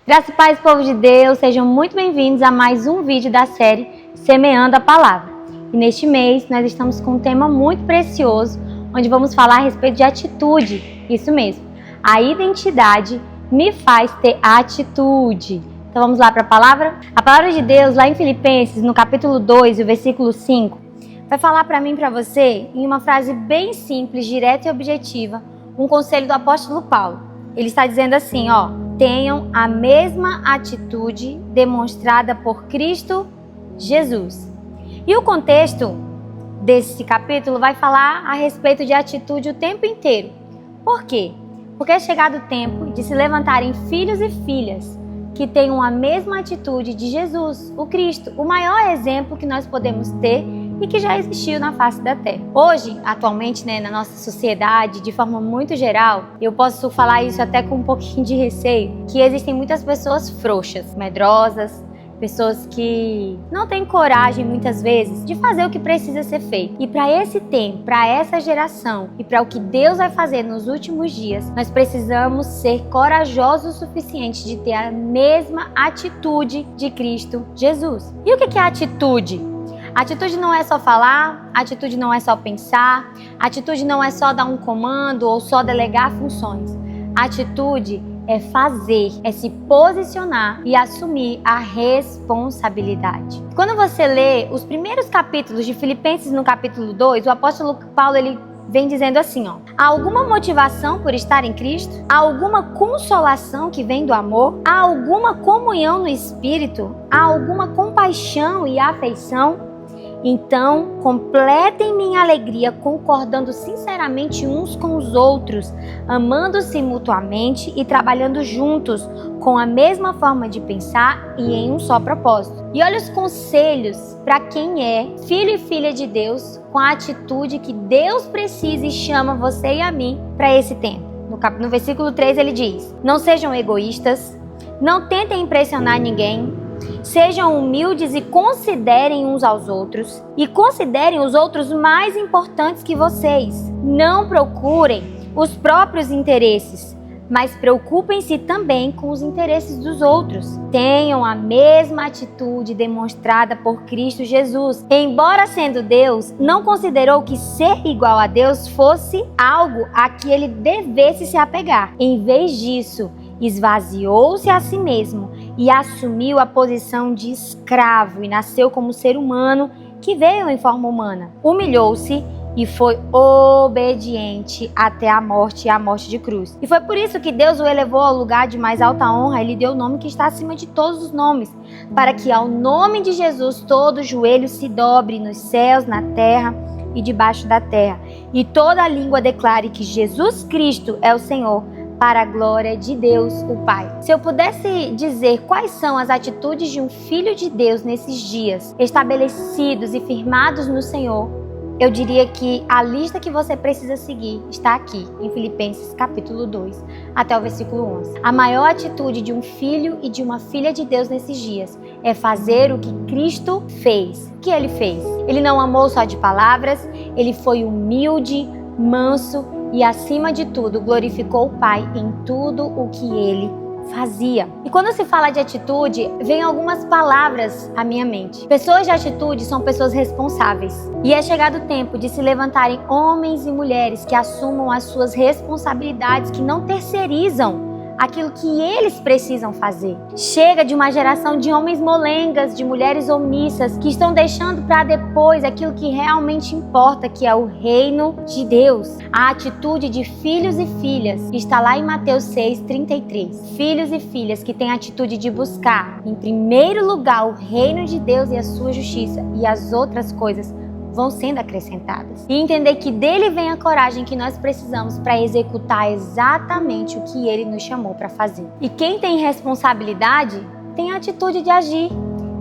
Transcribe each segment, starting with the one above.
Graça e paz, povo de Deus, sejam muito bem-vindos a mais um vídeo da série Semeando a Palavra. E neste mês nós estamos com um tema muito precioso, onde vamos falar a respeito de atitude, isso mesmo. A identidade me faz ter atitude. Então vamos lá para a palavra? A palavra de Deus, lá em Filipenses, no capítulo 2, o versículo 5, vai falar para mim e para você, em uma frase bem simples, direta e objetiva, um conselho do apóstolo Paulo. Ele está dizendo assim, tenham a mesma atitude demonstrada por Cristo Jesus. E o contexto desse capítulo vai falar a respeito de atitude o tempo inteiro. Por quê? Porque é chegado o tempo de se levantarem filhos e filhas que tenham a mesma atitude de Jesus, o Cristo, o maior exemplo que nós podemos ter e que já existiu na face da terra. Hoje, atualmente, na nossa sociedade, de forma muito geral, eu posso falar isso até com um pouquinho de receio, que existem muitas pessoas frouxas, medrosas, pessoas que não têm coragem, muitas vezes, de fazer o que precisa ser feito. E para esse tempo, para essa geração e para o que Deus vai fazer nos últimos dias, nós precisamos ser corajosos o suficiente de ter a mesma atitude de Cristo Jesus. E o que é atitude? Atitude não é só falar, atitude não é só pensar, atitude não é só dar um comando ou só delegar funções. Atitude é fazer, é se posicionar e assumir a responsabilidade. Quando você lê os primeiros capítulos de Filipenses no capítulo 2, o apóstolo Paulo ele vem dizendo assim, há alguma motivação por estar em Cristo? Há alguma consolação que vem do amor? Há alguma comunhão no Espírito? Há alguma compaixão e afeição? Então, completem minha alegria concordando sinceramente uns com os outros, amando-se mutuamente e trabalhando juntos com a mesma forma de pensar e em um só propósito. E olha os conselhos para quem é filho e filha de Deus com a atitude que Deus precisa e chama você e a mim para esse tempo. No versículo 3 ele diz, não sejam egoístas, não tentem impressionar ninguém, sejam humildes e considerem uns aos outros. E considerem os outros mais importantes que vocês. Não procurem os próprios interesses, mas preocupem-se também com os interesses dos outros. Tenham a mesma atitude demonstrada por Cristo Jesus. Embora sendo Deus, não considerou que ser igual a Deus fosse algo a que ele devesse se apegar. Em vez disso, esvaziou-se a si mesmo e assumiu a posição de escravo e nasceu como ser humano que veio em forma humana. Humilhou-se e foi obediente até a morte e a morte de cruz. E foi por isso que Deus o elevou ao lugar de mais alta honra e lhe deu o nome que está acima de todos os nomes, para que ao nome de Jesus todo joelho se dobre nos céus, na terra e debaixo da terra, e toda língua declare que Jesus Cristo é o Senhor, para a glória de Deus, o Pai. Se eu pudesse dizer quais são as atitudes de um filho de Deus nesses dias, estabelecidos e firmados no Senhor, eu diria que a lista que você precisa seguir está aqui, em Filipenses capítulo 2, até o versículo 11. A maior atitude de um filho e de uma filha de Deus nesses dias é fazer o que Cristo fez. O que ele fez? Ele não amou só de palavras, ele foi humilde, manso, e, acima de tudo, glorificou o Pai em tudo o que ele fazia. E quando se fala de atitude, vem algumas palavras à minha mente. Pessoas de atitude são pessoas responsáveis. E é chegado o tempo de se levantarem homens e mulheres que assumam as suas responsabilidades, que não terceirizam aquilo que eles precisam fazer. Chega de uma geração de homens molengas, de mulheres omissas, que estão deixando para depois aquilo que realmente importa, que é o reino de Deus. A atitude de filhos e filhas está lá em Mateus 6:33. Filhos e filhas que têm a atitude de buscar, em primeiro lugar, o reino de Deus e a sua justiça, e as outras coisas vão sendo acrescentadas. E entender que dele vem a coragem que nós precisamos para executar exatamente o que ele nos chamou para fazer. E quem tem responsabilidade tem a atitude de agir.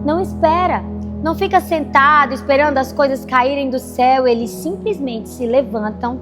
Não espera, não fica sentado esperando as coisas caírem do céu. Eles simplesmente se levantam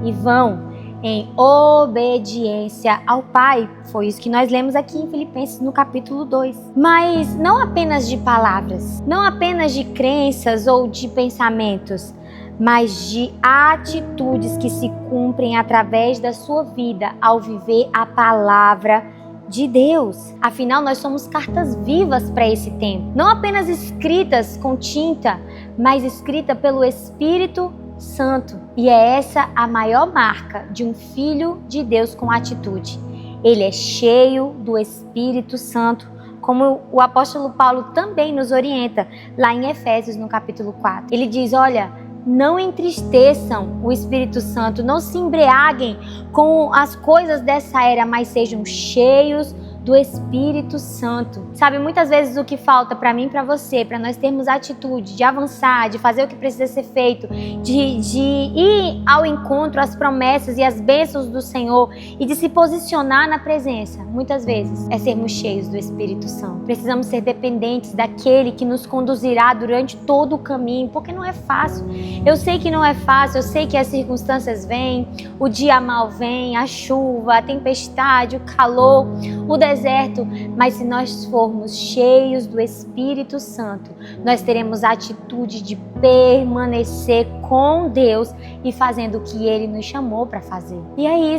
e vão em obediência ao Pai. Foi isso que nós lemos aqui em Filipenses no capítulo 2. Mas não apenas de palavras, não apenas de crenças ou de pensamentos, mas de atitudes que se cumprem através da sua vida ao viver a palavra de Deus. Afinal, nós somos cartas vivas para esse tempo. Não apenas escritas com tinta, mas escritas pelo Espírito Santo. E é essa a maior marca de um filho de Deus com atitude. Ele é cheio do Espírito Santo, como o apóstolo Paulo também nos orienta lá em Efésios, no capítulo 4. Ele diz, olha, não entristeçam o Espírito Santo, não se embriaguem com as coisas dessa era, mas sejam cheios do Espírito Santo. Sabe, muitas vezes o que falta para mim e para você, para nós termos atitude de avançar, de fazer o que precisa ser feito, de ir ao encontro às promessas e às bênçãos do Senhor e de se posicionar na presença, muitas vezes é sermos cheios do Espírito Santo. Precisamos ser dependentes daquele que nos conduzirá durante todo o caminho, porque não é fácil. Eu sei que não é fácil, eu sei que as circunstâncias vêm, o dia mal vem, a chuva, a tempestade, o calor, o deserto, mas se nós formos cheios do Espírito Santo, nós teremos a atitude de permanecer com Deus e fazendo o que Ele nos chamou para fazer. E é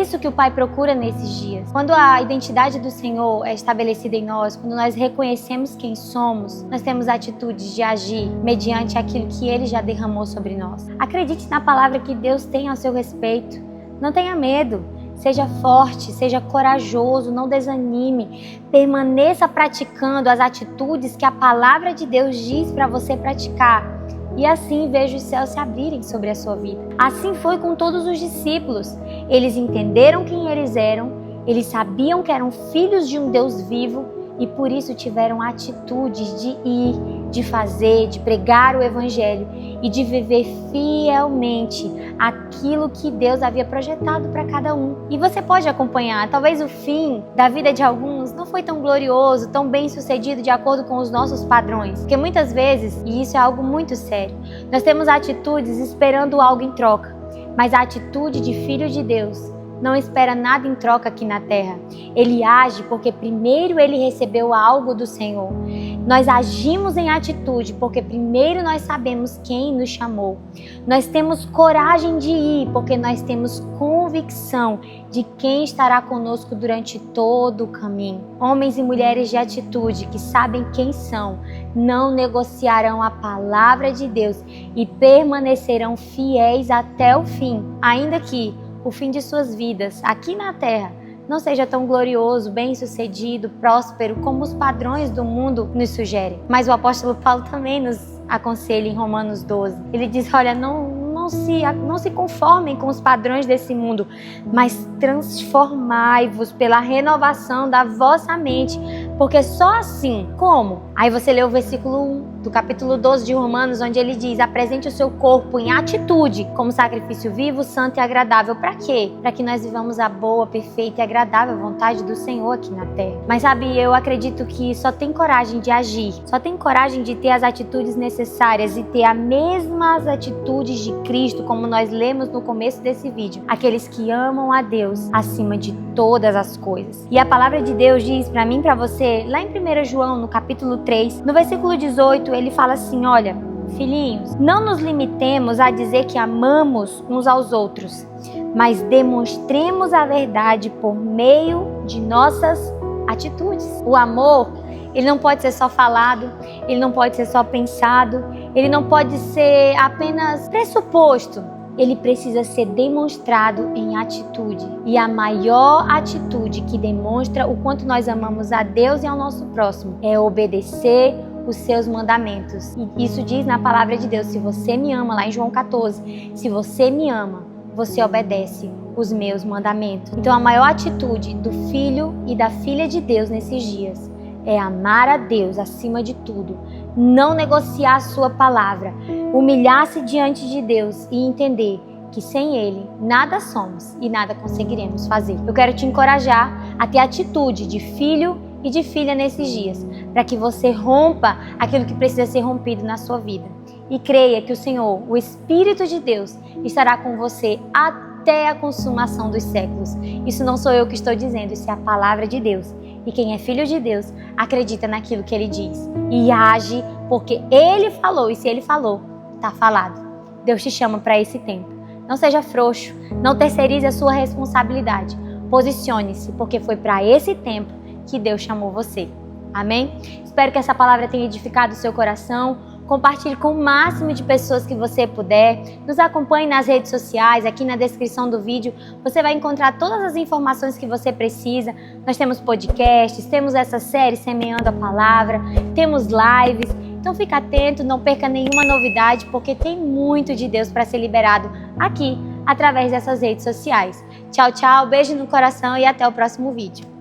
isso que o Pai procura nesses dias. Quando a identidade do Senhor é estabelecida em nós, quando nós reconhecemos quem somos, nós temos atitudes de agir mediante aquilo que Ele já derramou sobre nós. Acredite na palavra que Deus tem ao seu respeito. Não tenha medo. Seja forte, seja corajoso, não desanime. Permaneça praticando as atitudes que a palavra de Deus diz para você praticar. E assim veja os céus se abrirem sobre a sua vida. Assim foi com todos os discípulos. Eles entenderam quem eles eram, eles sabiam que eram filhos de um Deus vivo e por isso tiveram atitudes de ir, de fazer, de pregar o Evangelho e de viver fielmente aquilo que Deus havia projetado para cada um. E você pode acompanhar, talvez o fim da vida de alguns não foi tão glorioso, tão bem sucedido de acordo com os nossos padrões. Porque muitas vezes, e isso é algo muito sério, nós temos atitudes esperando algo em troca, mas a atitude de filho de Deus não espera nada em troca aqui na terra. Ele age porque primeiro ele recebeu algo do Senhor. Nós agimos em atitude porque primeiro nós sabemos quem nos chamou. Nós temos coragem de ir porque nós temos convicção de quem estará conosco durante todo o caminho. Homens e mulheres de atitude que sabem quem são, não negociarão a palavra de Deus e permanecerão fiéis até o fim, ainda que o fim de suas vidas aqui na terra não seja tão glorioso, bem-sucedido, próspero como os padrões do mundo nos sugerem. Mas o apóstolo Paulo também nos aconselha em Romanos 12. Ele diz, olha, não se conformem com os padrões desse mundo, mas transformai-vos pela renovação da vossa mente, porque só assim, como? Aí você lê o versículo 1 do capítulo 12 de Romanos, onde ele diz, apresente o seu corpo em atitude, como sacrifício vivo, santo e agradável. Para quê? Para que nós vivamos a boa, perfeita e agradável vontade do Senhor aqui na terra. Mas sabe, eu acredito que só tem coragem de agir, só tem coragem de ter as atitudes necessárias e ter as mesmas atitudes de Cristo, como nós lemos no começo desse vídeo, aqueles que amam a Deus acima de todas as coisas. E a palavra de Deus diz para mim e para você, lá em 1 João, no capítulo 3, no versículo 18, ele fala assim, olha, filhinhos, não nos limitemos a dizer que amamos uns aos outros, mas demonstremos a verdade por meio de nossas atitudes. O amor, ele não pode ser só falado, ele não pode ser só pensado, ele não pode ser apenas pressuposto. Ele precisa ser demonstrado em atitude. E a maior atitude que demonstra o quanto nós amamos a Deus e ao nosso próximo é obedecer os seus mandamentos. E isso diz na palavra de Deus, se você me ama, lá em João 14, se você me ama, você obedece os meus mandamentos. Então a maior atitude do filho e da filha de Deus nesses dias é amar a Deus acima de tudo, não negociar a sua palavra, humilhar-se diante de Deus e entender que sem Ele nada somos e nada conseguiremos fazer. Eu quero te encorajar a ter atitude de filho e de filha nesses dias, para que você rompa aquilo que precisa ser rompido na sua vida. E creia que o Senhor, o Espírito de Deus, estará com você até a consumação dos séculos. Isso não sou eu que estou dizendo, isso é a palavra de Deus. E quem é filho de Deus acredita naquilo que Ele diz e age porque Ele falou, e se Ele falou, está falado. Deus te chama para esse tempo. Não seja frouxo, não terceirize a sua responsabilidade. Posicione-se, porque foi para esse tempo que Deus chamou você. Amém? Espero que essa palavra tenha edificado o seu coração. Compartilhe com o máximo de pessoas que você puder. Nos acompanhe nas redes sociais. Aqui na descrição do vídeo você vai encontrar todas as informações que você precisa. Nós temos podcasts, temos essa série Semeando a Palavra, temos lives. Então fica atento, não perca nenhuma novidade, porque tem muito de Deus para ser liberado aqui, através dessas redes sociais. Tchau, tchau, beijo no coração e até o próximo vídeo.